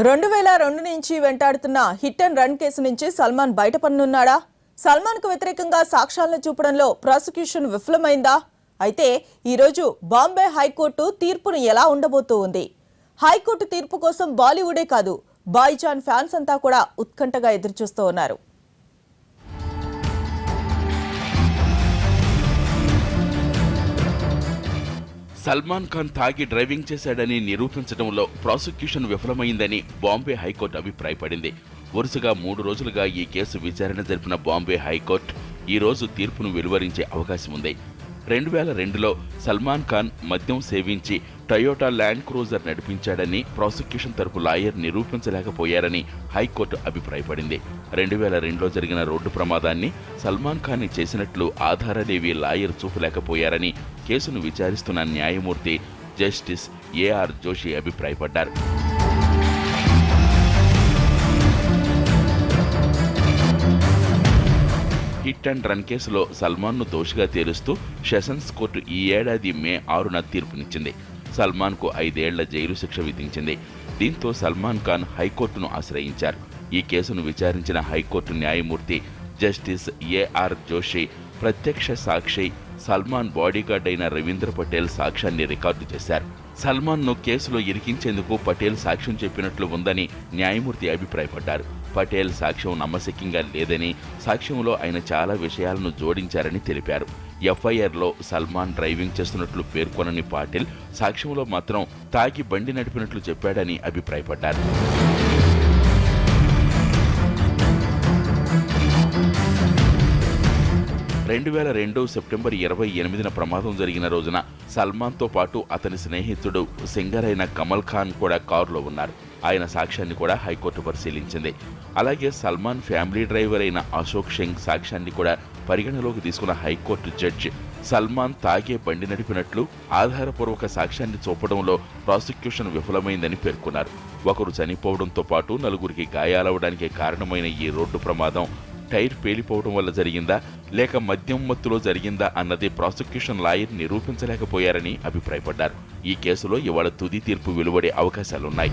2002 నుంచి వెంటాడుతున్న hit and run case నుంచి సల్మాన్ బయటపడనున్నాడా? సల్మాన్ కు వ్యతిరేకంగా సాక్ష్యాలను చూపడంలో ప్రాసిక్యూషన్ విఫలమైందా? అయితే ఈ రోజు బాంబే హైకోర్టు తీర్పును ఎలా ఉండబోతోంది? హైకోర్టు తీర్పు కోసం బాలీవుడే కాదు, బాయ్జాన్ ఫ్యాన్స్ అంతా కూడా ఉత్కంఠగా ఎదురుచూస్తూ ఉన్నారు. సల్మాన్ ఖాన్ తాగి డ్రైవింగ్ చేశాడని నిరూపించడంలో ప్రాసిక్యూషన్ విఫలమైందని బాంబే హైకోర్టు అభిప్రాయపడింది. వరుసగా 3 రోజులుగా ఈ కేసు విచారణ జరిపిన బాంబే హైకోర్టు ఈ రోజు తీర్పును వెలువరించే అవకాశం ఉంది. 2002లో సల్మాన్ ఖాన్ మద్యం సేవించి టయోటా ల్యాండ్ క్రూజర్ నడిపించాడని ప్రాసిక్యూషన్ తరపు లాయర్ నిరూపించలేకపోయారని హైకోర్టు అభిప్రాయపడింది. 2002లో జరిగిన రోడ్డు ప్రమాదాన్ని సల్మాన్ ఖాన్ చేసినట్లు ఆధారాలేవీ లాయర్ చూపలేకపోయారని కేసును విచారిస్తున్న న్యాయమూర్తి జస్టిస్ ఏఆర్ జోషి అభిప్రాయపడ్డారు. హిట్ అండ్ రన్ కేసులో సల్మాన్ను దోషిగా తేలుస్తూ సెషన్స్ కోర్టు ఈ ఏడాది మే 6న తీర్పునిచ్చింది. సల్మాన్కు 5 ఏళ్ల జైలు శిక్ష విధించింది. దీంతో సల్మాన్ ఖాన్ హైకోర్టును ఆశ్రయించారు. ఈ కేసును విచారించిన హైకోర్టు న్యాయమూర్తి జస్టిస్ ఏఆర్ జోషి ప్రత్యక్ష సాక్షి సల్మాన్ బాడీగార్డ్ అయిన రవీంద్ర పటేల్ సాక్ష్యాన్ని రికార్డు చేశారు. సల్మాన్ను కేసులో ఇరికించేందుకు పటేల్ సాక్ష్యం చెప్పినట్లు ఉందని న్యాయమూర్తి అభిప్రాయపడ్డారు. పటేల్ సాక్ష్యం నమ్మశక్యంగా లేదని, సాక్ష్యంలో ఆయన చాలా విషయాలను జోడించారని తెలిపారు. ఎఫ్ఐఆర్లో సల్మాన్ డ్రైవింగ్ చేస్తున్నట్లు పేర్కొనని పటేల్ సాక్ష్యంలో మాత్రం తాగి బండి నడిపినట్లు చెప్పాడని అభిప్రాయపడ్డారు. 2002 సెప్టెంబర్ 28న ప్రమాదం జరిగిన రోజున సల్మాన్తో పాటు అతని స్నేహితుడు సింగర్ అయిన కమల్ ఖాన్ కూడా కారులో ఉన్నారు. ఆయన సాక్ష్యాన్ని కూడా హైకోర్టు పరిశీలించింది. అలాగే సల్మాన్ ఫ్యామిలీ డ్రైవర్ అయిన అశోక్ సింగ్ సాక్ష్యాన్ని కూడా పరిగణలోకి తీసుకున్న హైకోర్టు జడ్జి సల్మాన్ తాగే బండి నడిపినట్లు ఆధారపూర్వక సాక్ష్యాన్ని చూపడంలో ప్రాసిక్యూషన్ విఫలమైందని పేర్కొన్నారు. ఒకరు చనిపోవడంతో పాటు 4గురికి గాయాలవడానికి కారణమైన ఈ రోడ్డు ప్రమాదం టైర్ పేలిపోవడం వల్ల జరిగిందా లేక మద్యం మత్తులో జరిగిందా అన్నది ప్రాసిక్యూషన్ లాయర్ నిరూపించలేకపోయారని అభిప్రాయపడ్డారు. ఈ కేసులో ఇవాళ తుది తీర్పు వెలువడే అవకాశాలున్నాయి.